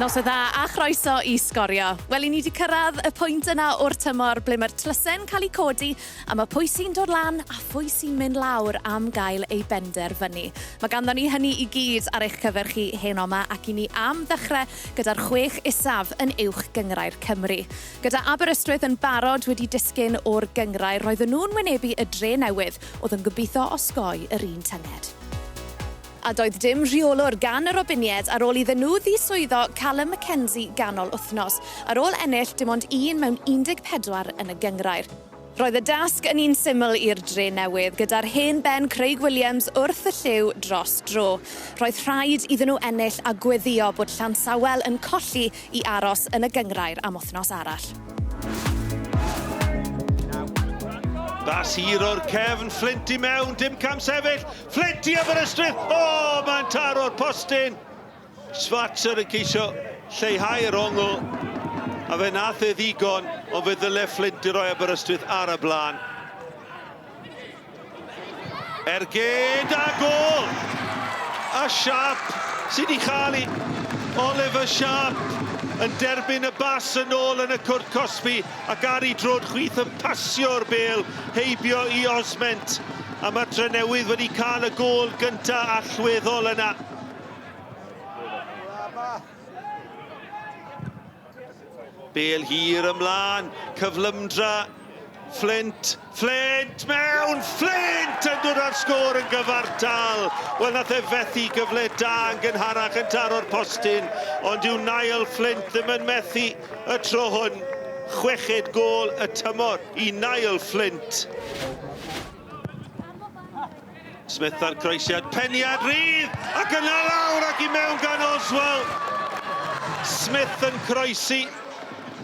Noson dda a chroeso I Sgorio. Wel, I ni wedi cyrraedd y pwynt yna o'r tymor ble mae'r tlysen cael ei codi a mae pwy sy'n dod lan a pwy sy'n mynd lawr am gael ei benderfynu. Mae ganddon ni hynny I gyd ar eich cyfer chi heno yma ac I ni am ddechrau gyda'r 6 isaf yn uwch gyngrau'r Cymru. Gyda Aberystwyth yn barod wedi disgyn o'r gyngrau, roedden nhw'n wynebu y dre newydd oedd yn gobeithio osgoi yr un tynged. A doedd dim rheolwr gan y Robinied ar ôl iddyn nhw ddiswyddo Callum Mackenzie ganol wythnos, ar ôl ennill dim ond 1 mewn 14 yn y gyngrair. Roedd y dasg yn un syml i'r dre newydd, gyda'r hen ben Craig Williams wrth y lliw dros dro. Roedd rhaid iddyn nhw ennill a gweddio bod Llansawel yn colli I aros yn y gyngrair am wythnos arall. Bas hir o'r cefn, Flint I mewn, dim cam sefyll, Flint I Aberystwyth, mae'n taro'r postyn. Schwarzer yn ceisio lleihau'r ongl, a fe nath ddigon, ond fe ddyle Flint I roi Aberystwyth ar y blaen. Ergyd a gol! A Sharp sydd wedi chael Oliver Sharp yn derbyn y bas yn ôl yn y cwrt Cosby ac Ari Drod chwith yn pasio'r bêl heibio I Osment a mae'r Drenewydd wedi cael y gol gyntaf allweddol yna. Bêl hir ymlaen, cyflymdra, Flint mewn, Flint yn dod ar sgôr yn gyfartal. Wel, nath fethu gyfle da yn gynharach yn taro'r postyn, ond yw Niall Flint ddim yn methu y tro hwn. Chweched gol y tymor I Niall Flint. Smith ar croesiad, Peniad rydd, ac yna lawr ac I mewn gan Oswell. Smith yn croesi.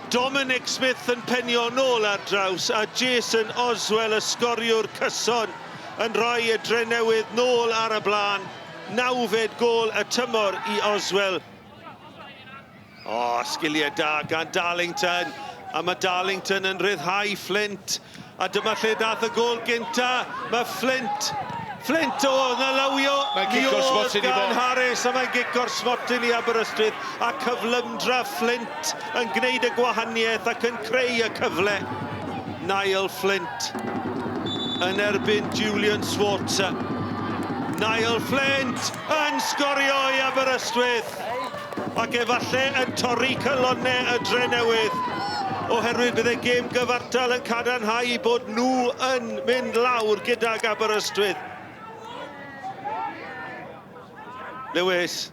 Dominic Smith yn penio nôl ar draws a Jason Oswell y sgoriwr cyson yn rhoi y Drenewydd nôl ar y blaen. 9fed gol y tymor I Oswell. Sgiliau da gan Darlington a mae Darlington yn ryddhau Flint a dyma lle dath y gol gynta. Mae Flint na lawio gan Harris a mae'n gicio'r smotyn I Aberystwyth a cyflymdra Flint yn gwneud y gwahaniaeth ac yn creu y cyfle. Niall Flint yn erbyn Julian Swartzer. Niall Flint yn sgorio I Aberystwyth ac efalle yn torri cylonau y Drenewydd oherwydd bydd y gêm gyfartal yn cadarnhau bod nhw yn mynd lawr gydag Aberystwyth. Lewis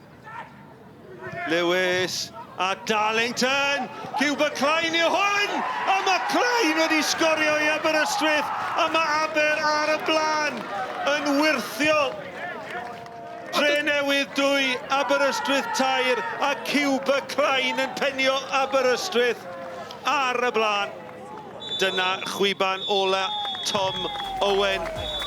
a Darlington, Cuba Klein yw hwn, a mae Klein wedi sgorio I Aberystwyth, a mae Aber ar y blaen yn wirthiol. Drenewydd 2, Aberystwyth 3, a Cuba Klein yn penio Aberystwyth ar y blaen. Dyna chwiban ola Tom Owen,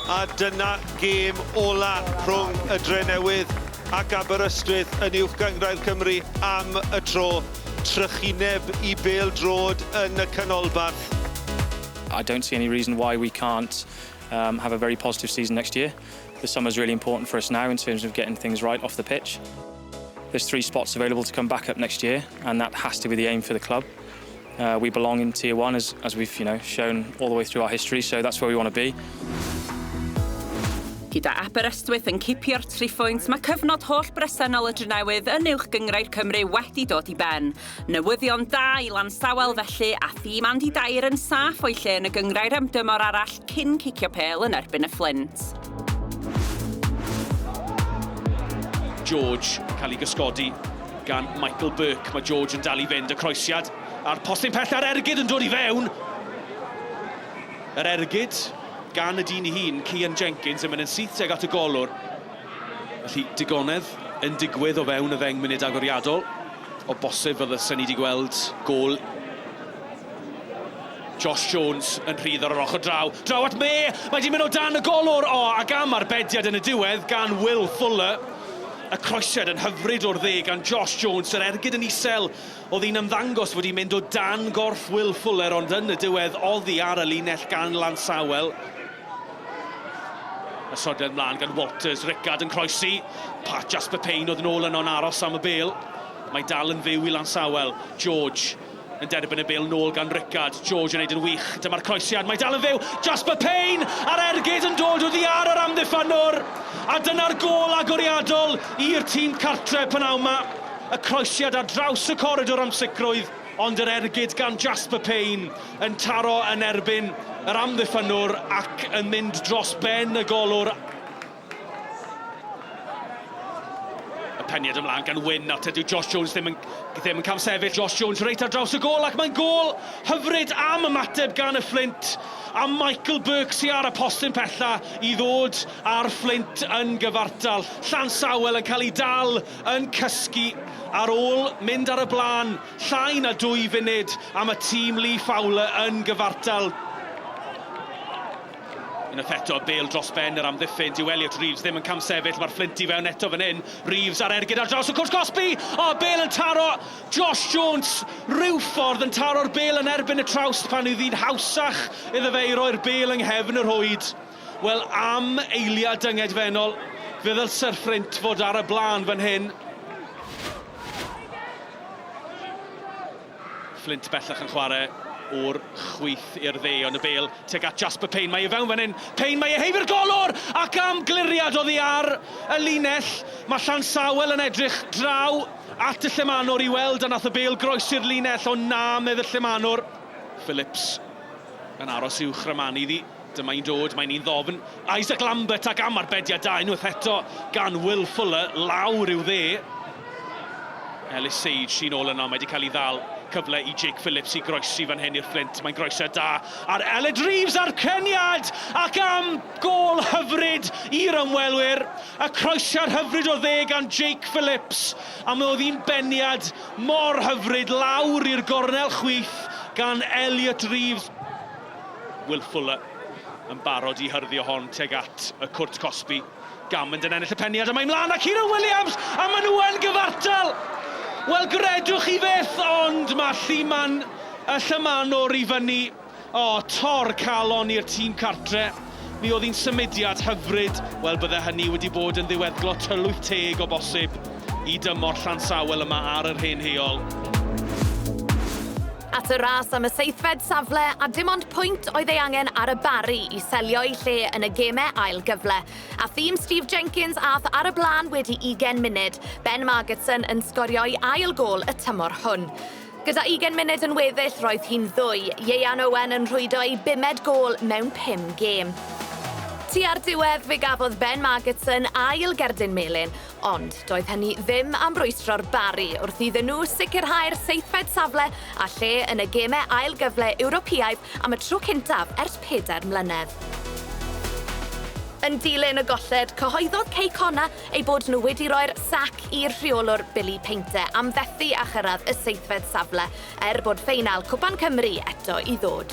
a dyna gêm ola rhwng y Drenewydd ac Aberystwyth yn uwch gyngrau'r Cymru am y tro. Trychineb I bêl drod yn y canolbarth. I don't see any reason why we can't have a very positive season next year. The summer's really important for us now in terms of getting things right off the pitch. There's 3 spots available to come back up next year, and that has to be the aim for the club. We belong in Tier 1 as we've shown all the way through our history, so that's where we want to be. Gyda Aberystwyth yn cipio'r 3 phwynt, mae cyfnod holl bresennol y Drenewydd yn uwch gyngrau'r Cymru wedi dod I ben. Newyddion da I Llansawel felly, a thîm Andy Dyer yn saff o'i lle yn y gyngrau'r ymdymor arall cyn cicio pêl yn erbyn y Flint. George cael ei gysgodi gan Michael Burke. Mae George yn dal I fynd y croesiad a'r postyn pell ar Ergyd yn dod I fewn. Yr Ergyd gan y dyn I hun, Cian Jenkins, yn mynd yn syth tuag at y golwr. Felly digonedd yn digwydd o fewn y 10 munud agoriadol. O bosib fyddwn ni wedi gweld gol. Josh Jones yn rhydd ar yr ochr draw. Draw at me! Mae wedi mynd o dan y golwr. Ac am arbediad yn y diwedd gan Will Fuller. Y croesiad yn hyfryd o'r dde gan Josh Jones. Yr Ergyd yn isel. Oedd hi'n ymddangos wedi mynd o dan gorff Will Fuller, ond yn y diwedd oddi ar y linell gan Llansawel. Y sodiad mlaen gan Walters, Rickard yn croesi. Pat Jasper Payne oedd yn ôl yn o'n aros am y bêl. Mae dal yn fyw I Llansawel. George yn derbyn y bil nôl gan Ricard. George yn neud yn wych. Dyma'r croesiad. Mae dal yn fyw. Jasper Payne a'r ergyd yn dod oddi ar yr amddiffynwr. A dyna'r gôl agoriadol i'r tîm cartre pnawn 'ma. Y croesiad ar draws y coridor amsicrwydd. Ond yr ergyd gan Jasper Payne yn taro yn erbyn yr amddiffynwr ac yn mynd dros ben y golwr. Y peniad ymlaen gan Wyn, a tydyw Josh Jones ddim yn cam sefyll. Josh Jones reit ar draws y gôl ac mae'n gôl hyfryd am ymateb gan y Flint. A Michael Burke sy ar y postyn pella I ddod ar Flint yn gyfartal. Llansawel yn cael ei dal yn cysgu ar ôl mynd ar y blaen. Llai na 2 funud am y tîm Lee Fowler yn gyfartal. Unwaith eto, Bale dros ben yr amddiffyn. Dyw Elliot Reeves ddim yn cam sefyll. Mae'r Flint I fewn eto fan hyn. Reeves ar ergyd ar draws y cwrs Cosby. O, Bale yn taro. Josh Jones ryw ffordd yn taro'r Bale yn erbyn y trawst pan yw ddi'n hawsach iddo fe I roi'r Bale yng nghefn yr hwyd. Wel, am eiliad dyngedfennol, fe ddylse'r Flint fod ar y blaen fan hyn. Flint bellach yn chwarae o'r chwith i'r dde, ond y Bale tuag at Jasper Payne. Mae I fewn fan hyn. Payne, mae I heifio'r golwr ac am gliriad oddi ar y linell. Mae Llansawel yn edrych draw at y Llemanwr I weld a nath y Bale groesi'r linell, ond na medd y Llemanwr. Phillips yn aros uwch Ramani iddi. Dyma hi'n dod, mae'n un ddofn. Isaac Lambert ac am arbediad da unwaith eto gan Will Fuller lawr i'w dde. Ellis Sage sy'n ôl yno, mae wedi cael ei ddal. Cyfle I Jake Phillips I groesi fan hyn i'r Flint. Mae'n groesiad da ar Elliot Reeves ar ceniad ac am gôl hyfryd i'r ymwelwyr. Y croesiad hyfryd o dde gan Jake Phillips. A mae oedd hi'n beniad mor hyfryd lawr i'r gornel chwith gan Elliot Reeves. Will Fuller yn barod I hyrddio hon tuag at y cwrt Cosby. Gammond yn ennill y peniad a mae'n mlaen ac Kieran Williams a maen nhw yn gyfartal. Wel, gredwch I beth, ond mae Lliman y Llemanwr I fyny. O, tor calon i'r tîm cartre. Mi oedd hi'n symudiad hyfryd. Wel, bydde hynny wedi bod yn ddiweddglo tylwyth teg o bosib I dymor Llansawel yma ar yr hen heol. At y ras am y 7fed safle a dim ond pwynt oedd ei angen ar y bari I selio ei lle yn y gemau ail gyfle. A thîm Steve Jenkins ath ar y blaen wedi 20 munud. Ben Margetson yn sgorio ei ail gôl y tymor hwn. Gyda 20 munud yn weddill roedd hi'n 2. Ieuan Owen yn rhwydo ei 5 gôl mewn 5 gêm. Tu ar diwedd fe gafodd Ben Margetson ail gerdyn melyn, ond doedd hynny ddim am rwystro'r bari wrth iddyn nhw sicrhau'r 7fed safle a lle yn y gemau ail gyfle Ewropeaidd am y tro cyntaf ers 4 mlynedd. Yn dilyn y golled, cyhoeddodd Connah ei bod nhw wedi roi'r sac i'r rheolwr Billy Painter am fethu a chyrraedd y 7fed safle, bod ffeinal Cwpan Cymru eto I ddod.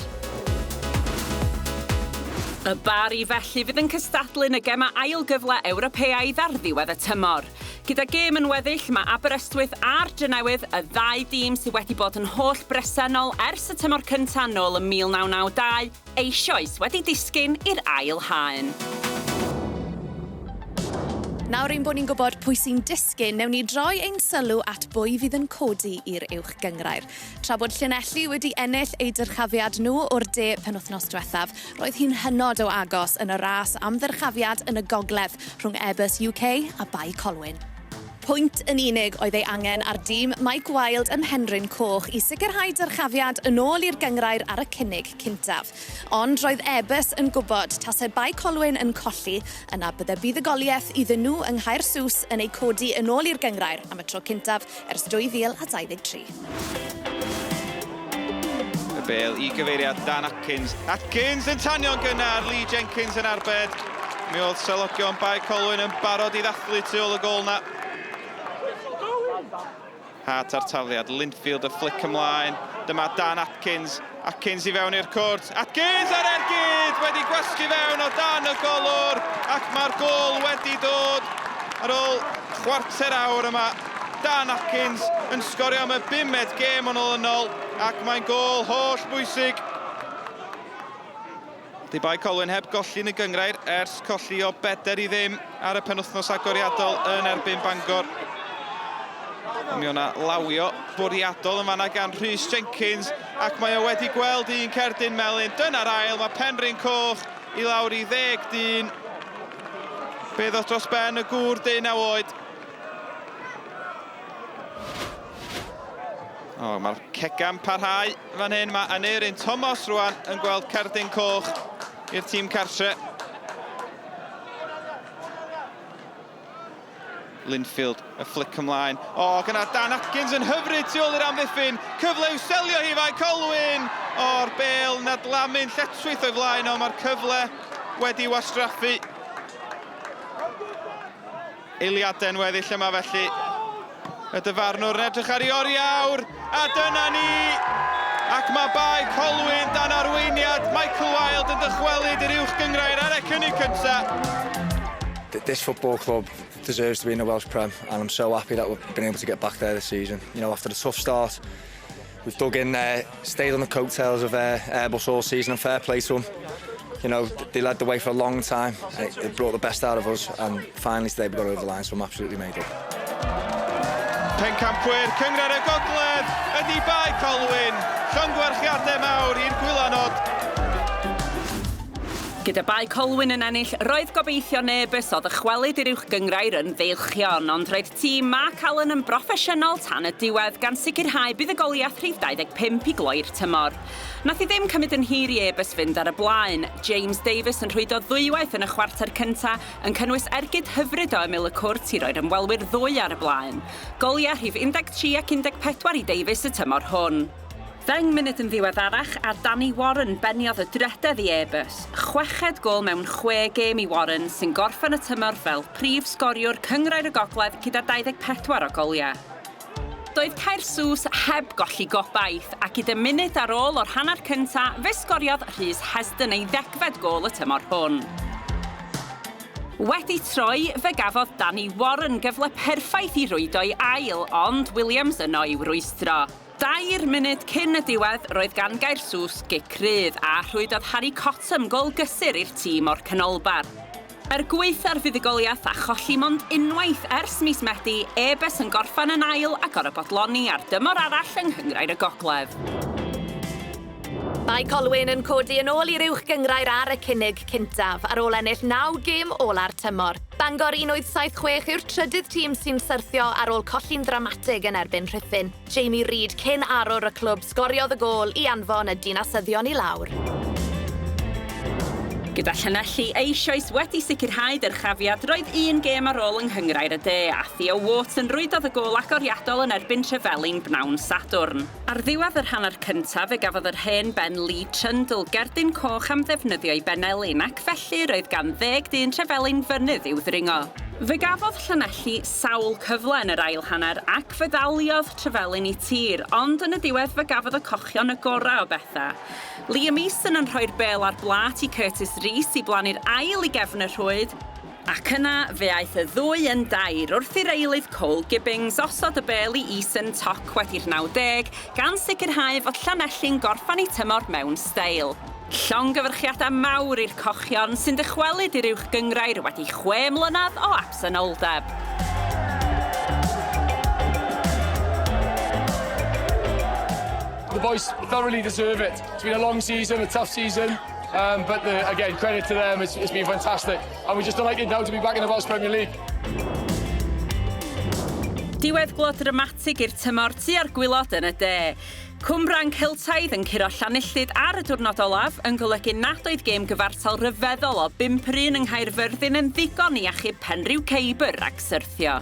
Y bari felly fydd yn cystadlu'n y gemau ail gyfle Ewropeaidd ar ddiwedd y tymor. Gyda gêm yn weddill, mae Aberystwyth a'r Drenewydd y 2 dîm sydd wedi bod yn holl bresennol ers y tymor cyntaf nôl yn 1992, eisoes wedi disgyn i'r ail haen. Nawr ein bod ni'n gwybod pwy sy'n disgyn, newn ni droi ein sylw at bwy fydd yn codi i'r uwch gyngrair. Tra bod Llanelli wedi ennill ei dyrchafiad nhw o'r de penwythnos diwethaf, roedd hi'n hynod o agos yn y ras am ddyrchafiad yn y gogledd rhwng Airbus UK a Bai Colwyn. Pwynt yn unig oedd ei angen ar dîm Mike Wild ym Penrhyncoch I sicrhau dyrchafiad yn ôl i'r gyngrair ar y cynnig cyntaf. Ond roedd Airbus yn gwybod tasai Bai Colwyn yn colli yna bydde buddugoliaeth iddyn nhw yng Caersws yn ei codi yn ôl i'r gyngrair am y tro cyntaf ers 2023. Y Bale I gyfeiriad Dan Atkins. Atkins yn tanio'n gynnar, Lee Jenkins yn arbed. Mi oedd selogion Bai Colwyn yn barod I ddathlu tu ôl y gôl na. Hart ar tafliad, Linfield y flic ymlaen. Dyma Dan Atkins. Atkins I fewn i'r cwrt. Atkins ar ergyd! Wedi gwasgu fewn o dan y golwr. Ac mae'r gôl wedi dod ar ôl chwarter awr yma. Dan Atkins yn sgorio am y 5ed gêm yn olynol. Ac mae'n gôl holl bwysig. Di Bai Colwyn heb golli yn y gyngrair ers colli o 4-0 ar y penwythnos agoriadol yn erbyn Bangor. Mi o'na lawio bwriadol yn fanna gan Rhys Jenkins ac mae o wedi gweld un cerdyn melyn. Dyna'r ail, mae Penrhyncoch I lawr I 10 dyn. Be ddoth dros ben y gŵr 19 oed. Mae'r cega'n parhau fan hyn. Mae Aneurin Thomas rwan yn gweld cerdyn coch i'r tîm cartre. Linfield, y flic ymlaen. Gyna Dan Atkins yn hyfryd tu ôl i'r amddiffyn. Cyfle i'w selio hi fe Colwyn. O'r bêl nad lamun lletchwyth o'i flaen, mae'r cyfle wedi wastraffu. Eiliadau'n weddill yma felly. Y dyfarnwr yn edrych ar ei oriawr. A dyna ni. Ac mae bai Colwyn dan arweiniad. Michael Wilde yn dychwelyd i'r uwch gyngrair ar y cynnig cyntaf. This football club deserves to be in the Welsh Prem, and I'm so happy that we've been able to get back there this season. You know, after the tough start, we've dug in there, stayed on the coattails of Airbus all season, and fair play to them. You know, they led the way for a long time, and it brought the best out of us, and finally today we got over the line, so I'm absolutely made up. Pencampwyr, Cyngor y Gogledd, ydi bai Colwyn. Llongwerchiadau mawr i'r gwylanod. Gyda bai Colwyn yn ennill, roedd gobeithio nebys o ddychwelyd i'r uwch gyngrair yn ddeilchion, ond roedd tîm Mark Allen yn broffesiynol tan y diwedd gan sicrhau bydd y goliath rhif 25 I gloi'r tymor. Nath I ddim cymryd yn hir I ebys fynd ar y blaen. James Davies yn rhwydo ddwywaith yn y chwarter cyntaf yn cynnwys ergyd hyfryd o ymyl y cwrt I roi'r ymwelwyr ddwy ar y blaen. Goliau rhif 13 ac 14 I Davies y tymor hwn. 10 munud yn ddiweddarach a Danny Warren beniodd y drededd I ebys. Chweched gol mewn 6 gêm I Warren sy'n gorffen y tymor fel prif sgoriwr Cyngrair y Gogledd gyda 24 o goliau. Doedd Caersws heb golli gobaith ac gyda munud ar ôl o'r hanner cynta fe sgoriodd Rhys Hesdyn ei 10fed gol y tymor hwn. Wedi troi, fe gafodd Danny Warren gyfle perffaith I rwydo'i ail, ond Williams yno I rwystro. 2 munud cyn y diwedd roedd gan Caersws gic rydd a rhwydodd Harry Cottam gol gysur i'r tîm o'r canolbar. Gweithio'r fuddugoliaeth a cholli mond unwaith ers mis Medi, ebys yn gorffan yn ail ac ar y bodloni ar dymor arall yng Nghyngrair y Gogledd. Mae Colwyn yn codi yn ôl i'r uwch gyngrair ar y cynnig cyntaf ar ôl ennill 9 gêm ola'r tymor. Bangor 1976 yw'r trydydd tîm sy'n syrthio ar ôl colli'n dramatig yn erbyn Rhuthun. Jamie Reid cyn arwr y clwb sgoriodd y gol I anfon y dinasyddion I lawr. Gyda Llanelli eisoes wedi sicrhau dyrchafiad roedd 1 gêm ar ôl yng Nghyngrair y De a Theo Watt yn rwydodd y gol agoriadol yn erbyn Trefelin bnawn Sadwrn. Ar ddiwedd yr hanner cyntaf fe gafodd yr hen ben Lee Trundle gerdyn coch am ddefnyddio I benelyn ac felly roedd gan 10 dyn Trefelin fynydd i'w ddringo. Fe gafodd Llanelli sawl cyfle yn yr ail hanner ac fe ddaliodd Trefelin I tir, ond yn y diwedd fe gafodd y cochion y gorau o bethau. Liam Easton yn rhoi'r bêl ar blat I Curtis Rees I blannu'r ail I gefn y rhwyd, ac yna fe aeth y ddwy yn 2 wrth i'r eilydd Cole Gibbings osod y bêl I Eason Toc wedi'r 90 gan sicrhau fod Llanelli'n gorffan I tymor mewn steil. Llongyfarchiadau mawr i'r cochion sy'n dychwelyd i'r uwch gyngrair wedi 6 mlynedd o absenoldeb. The boys thoroughly deserve it. It's been a long season, a tough season, but again, credit to them, it's been fantastic. And we're just delighted now to be back in the Welsh Premier League. Diweddglo dramatig i'r tymor tua'r gwylod yn y De. Cwmbran Celtaidd yn curo Llanillid ar y diwrnod olaf yn golygu nad oedd gêm gyfartal ryfeddol o 5-1 yng Nghaerfyrddin yn ddigon I achub Penrhyncoch rhag syrthio.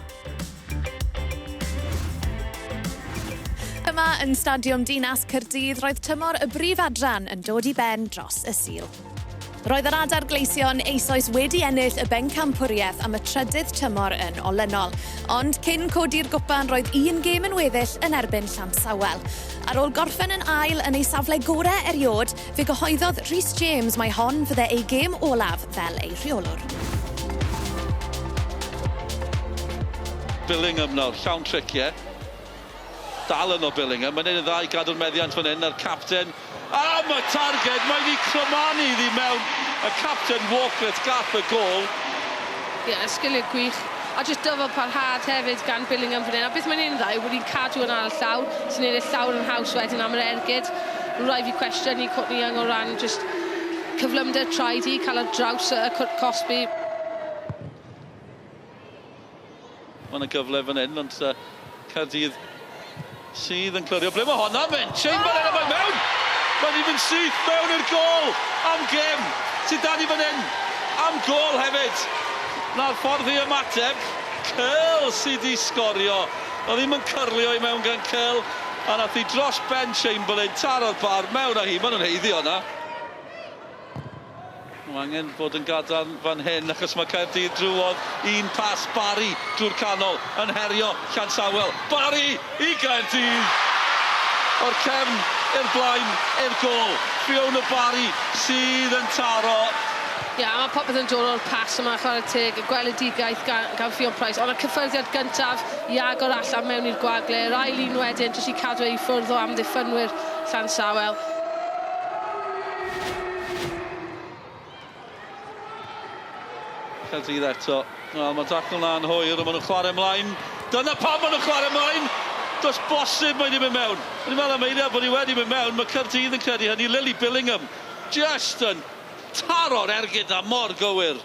Yma yn Stadiwm Dinas Caerdydd roedd tymor y brif adran yn dod I ben dros y Sul. Roedd yr adar gleision eisoes wedi ennill y bencampwriaeth am y trydydd tymor yn olynol, ond cyn codi'r gwpan roedd 1 gêm yn weddill yn erbyn Llansawel. Ar ôl gorffen yn ail yn ei safle gorau eriod, fe gyhoeddodd Rhys James mai hon fydde ei gêm olaf fel ei rheolwr. Billingham nawr, llawn triciau. Dal yn o Billingham, mae'n ein y ddau gadw'r meddiant fan hyn, yr capten. Am y targed, mae'n ei clymanu iddi mewn. Y capten Walker gath y gol. Ie, sgiliau gwych. a just dyfod parhad hefyd gan Billingham fan hyn. A beth mae'n un ddau, wedi cadw yn ar y llawr, sy'n neud y llawr yn haws wedyn am yr ergyd. Rhaid fi cwestiwn i Courtney Young o ran just cyflymder traed i, cael ar draws y Cosby. Mae'n gyfle fan hyn, ond Caerdydd sydd yn clirio. Ble mae hwnna'n mynd? Chamberlain yma mewn! Mae'n mynd syth mewn i'r gol am gem. Sydd dan i fan hyn am gol hefyd. Na'r ffordd i ymateb. Curl sydd i sgorio. Oedd ddim yn cyrlio i mewn gan Curl. A nath i dros ben Chamberlain, taro'r bar mewn â hi. Maen nhw'n heiddi hwnna. Mae angen bod yn gadarn fan hyn achos mae Caerdydd drwodd un pas Barry drwy'r canol yn herio Llansawel. Barry i Caerdydd! O'r cefn i'r blaen i'r gol. Fiona Barry sydd yn taro. Ia, mae popeth yn dod o'r pas yma chwarae teg, y gweledigaeth gan Fion Price. Ond y cyffyrddiad gyntaf i agor allan mewn i'r gwagle. Yr ail un wedyn jyst i cadw ei ffwrdd o amddiffynwyr Llansawel. Caerdydd eto. Wel, mae Dacl na'n hwyr a maen nhw'n chwarae ymlaen. Dyna pam maen nhw'n chwarae ymlaen. Does bosib mae wedi mynd mewn. Mae'n meddwl am eiliad bod ni wedi mynd mewn. Mae Caerdydd yn credu hynny. Lily Billingham just yn taro'r ergyd a mor gywir.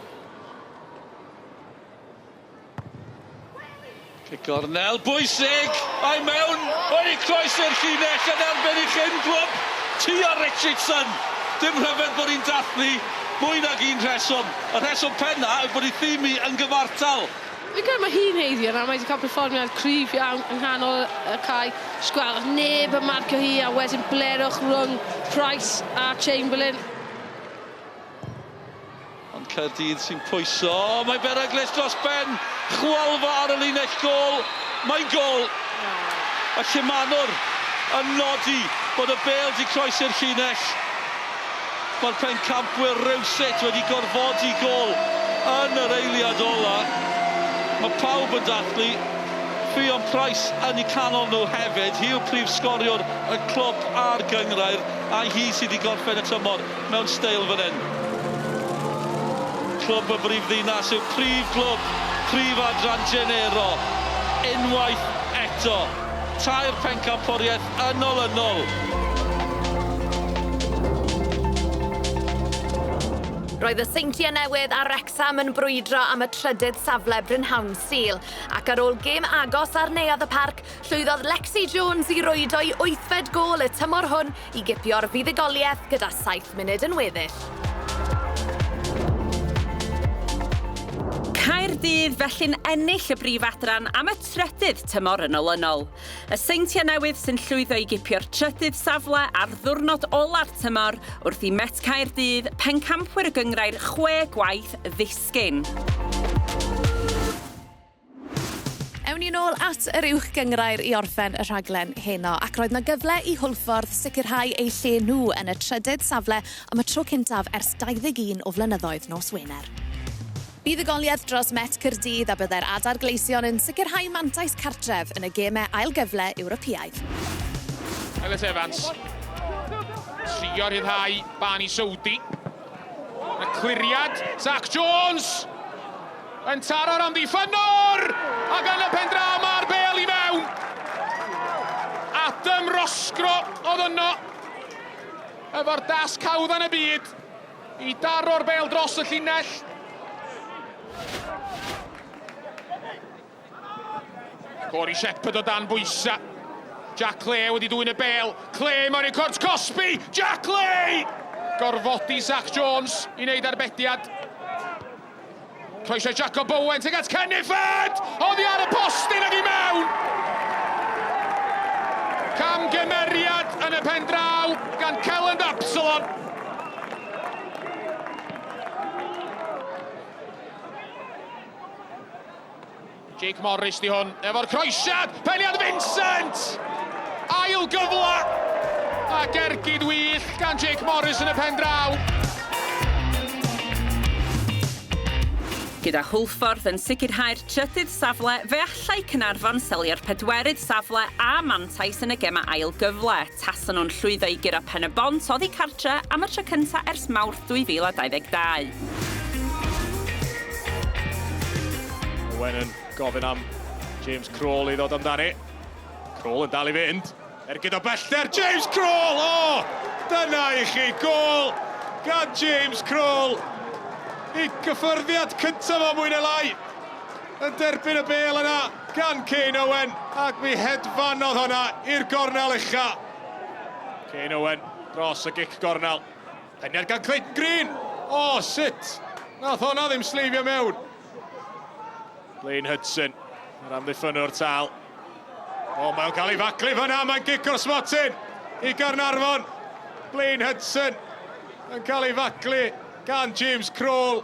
Gornel bwysig. Ai mewn. Wedi croesi'r llinell yn erbyn i chyn glwb. Tia Richardson. Dim rhyfedd bod hi'n dathlu. Mwy nag un rheswm. Y rheswm penna yw bod ei thimi yn gyfartal. Fi'n credu mae hi'n heiddi yna, mae wedi cael perfformiad cryf iawn yng nghanol y cae. Sgwel, neb yn marcio hi a wedyn blerwch rhwng Price a Chamberlain. Ond Caerdydd sy'n pwyso. Mae Beryglus dros ben. Chwalfa ar y linell gol. Mae'n gol. A Llymanwr yn nodi bod y bêl di croesi'r llinell. Mae'r pencampwyr rywsut wedi gorfodi gol yn yr eiliad ola. Mae pawb yn dathlu. Fion Price yn eu canol nhw hefyd. Hi yw prif sgoriwr y clwb a'r gyngrair. A hi sydd wedi gorffen y tymor mewn steil fan hyn. Clwb y brif ddinas yw prif glwb, prif adran Genero. Unwaith eto. Tair pencampwriaeth ynol. Roedd y seintiau newydd a Wrexham yn brwydro am y trydydd safle Brynhawn Sul. Ac ar ôl gêm agos ar neuadd y parc, llwyddodd Lexi Jones i rwydo'i 8fed gol y tymor hwn i gipio'r fuddugoliaeth gyda 7 munud yn weddill. Caerdydd felly'n ennill y brif adran am y trydydd tymor yn olynol. Y seintiau newydd sy'n llwyddo i gipio'r trydydd safle ar ddiwrnod ola'r tymor wrth i Met Caerdydd pencampwyr y gyngrair 6 gwaith ddisgyn. Ewn ni nôl at yr uwch gyngrair i orffen y rhaglen heno ac roedd yna gyfle i Hwlffordd sicrhau eu lle nhw yn y trydydd safle am y tro cyntaf ers 21 o flynyddoedd nos Wener. Buddugoliaeth dros Met Caerdydd a byddai'r adar gleision yn sicrhau mantais cartref yn y gemau ailgyfle Ewropeaidd. Ellis Evans. Trio rhyddhau Bani Saudi. Y cliriad, Zach Jones. Yn taro'r amddiffynwr! Ac yn y pen draw mae'r bêl i mewn. Adam Rosgro oedd yno. Efo'r das cawdd yn y byd. I daro'r bêl dros y llinell. Corey Shepherd o dan bwysa. Jack Clay wedi dwyn y bêl. Clay mewn i cwrt Cosby. Jack Clay! Gorfodi Zach Jones i wneud arbediad. Croeso Jacob Bowen tuag at Caernarfon! Oddi ar y postyn ag i mewn! Camgymeriad yn y pen draw gan Celyn Absalon. Jake Morris di hwn, efo'r croesiad, Pennod Vincent! Ail gyfla! A gergyd wyll gan Jake Morris yn y pen draw. Gyda Hwlffordd yn sicrhau'r trydydd safle, fe allai Caernarfon selio'r 4ydd safle a mantais yn y gema ail gyfle. Tason nhw'n llwyddo i gyda Penybont oddi cartre am y tro cyntaf ers Mawrth 2022. Owen yn gofyn am James Crawl i ddod amdani. Crawl yn dal i fynd. Ergyd o bellter, James Crawl! O, dyna i chi gol gan James Crawl. I gyffyrddiad cyntaf o mwy neu lai. Yn derbyn y bêl yna gan Kane Owen. Ac mi hedfanodd hwnna i'r gornel ucha. Kane Owen dros y gic gornel. Penniad gan Clayton Green. O, sut? Nath hwnna ddim sleifio mewn. Blaine Hudson, yr amddiffynwr tal. O, mae'n cael ei faclu fyna, mae'n gic o'r smotin i Caernarfon. Blaine Hudson yn cael ei faclu gan James Crawl.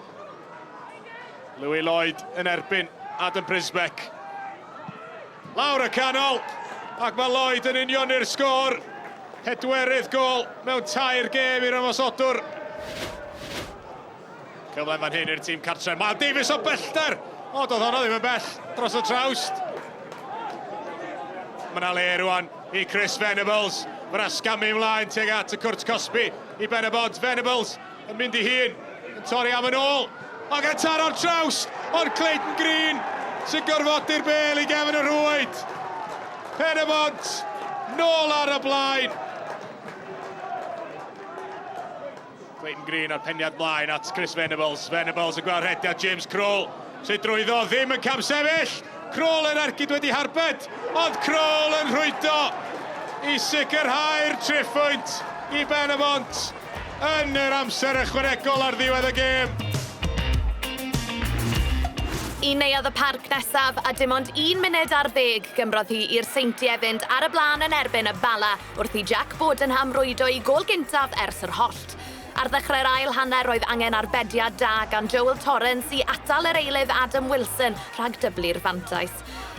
Louis Lloyd yn erbyn Adam Brisbeck. Lawr y canol, ac mae Lloyd yn union i'r sgôr. Hedwerydd gol mewn 2 gêm i'r ymosodwr. Cyfle fan hyn i'r tîm cartre. Mae Davies o bellter. O, doedd hwnna ddim yn bell dros y trawst. Mae yna le rwan i Chris Venables. Mae'n asgamu ymlaen tuag at y cwrt Cosby i Penybont. Venables yn mynd i hun, yn torri am yn ôl. Ac yn taro'r trawst o'r Clayton Green sy'n gorfodi'r bêl i gefn y rwyd. Penybont nôl ar y blaen. Clayton Green a'r penniad blaen at Chris Venables. Venables yn gweld rhediad James Crawl sy'n drwyddo ddim yn camsefyll. Crawl yn ergyd wedi harbed, ond Crawl yn rhwydo i sicrhau'r triphwynt i Penybont yn yr amser ychwanegol ar ddiwedd y gêm. I neuodd y parc nesaf a dim ond 1 munud ar 10 gymrodd hi i'r Seintiau fynd ar y blaen yn erbyn y Bala wrth i Jack Bodenham rwydo i gôl gyntaf ers yr hollt. Ar ddechrau'r ail hanner roedd angen arbediad da gan Joel Torrance i atal yr eilydd Adam Wilson rhag dyblu'r fantais.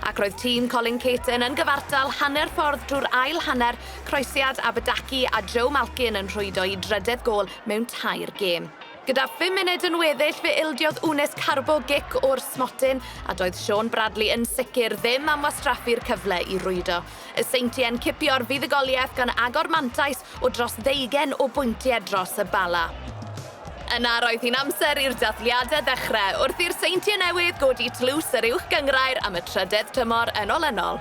Ac roedd tîm Colin Caton yn gyfartal hanner ffordd drwy'r ail hanner, croesiad Aberdaki a Joe Malkin yn rhwydo i drydedd gôl mewn 2 gêm. Gyda 5 munud yn weddill fe ildiodd Wnes Carbo gic o'r smotyn a doedd Sean Bradley yn sicr ddim am wastraffu'r cyfle i rwydo. Y Seintiau'n cipio'r fuddugoliaeth gan agor mantais o dros 20 o bwyntiau dros y Bala. Yna roedd hi'n amser i'r dathliadau ddechrau wrth i'r Seintiau newydd godi tlws yr uwch gyngrair am y trydydd tymor yn olynol.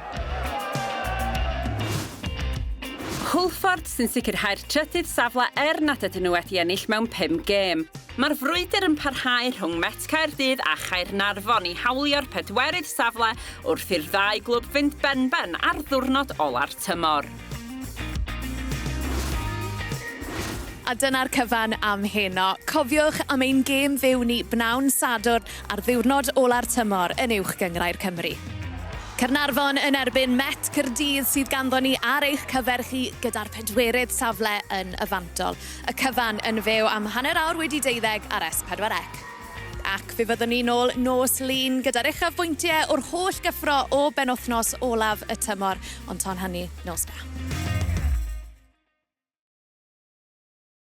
Hulford sy'n sicrhau'r trydydd safle nad ydyn nhw wedi ennill mewn 5 gêm. Mae'r frwydr yn parhau rhwng Met Caerdydd a Caernarfon i hawlio'r 4yd safle wrth i'r 2 glwb fynd ben ar ddiwrnod ola'r tymor. A dyna'r cyfan am heno. Cofiwch am ein gêm fyw ni bnawn Sadwrn ar ddiwrnod ola'r tymor yn uwch gyngrair Cymru. Caernarfon yn erbyn Met Caerdydd sydd ganddo ni ar eich cyfer chi gyda'r 4yd safle yn y fantol. Y cyfan yn fyw am hanner awr wedi 12 ar S4C. Ac fe fyddwn ni nôl nos lun gyda'r uchafbwyntiau o'r holl gyffro o benwythnos olaf y tymor, ond ton hynny nos da.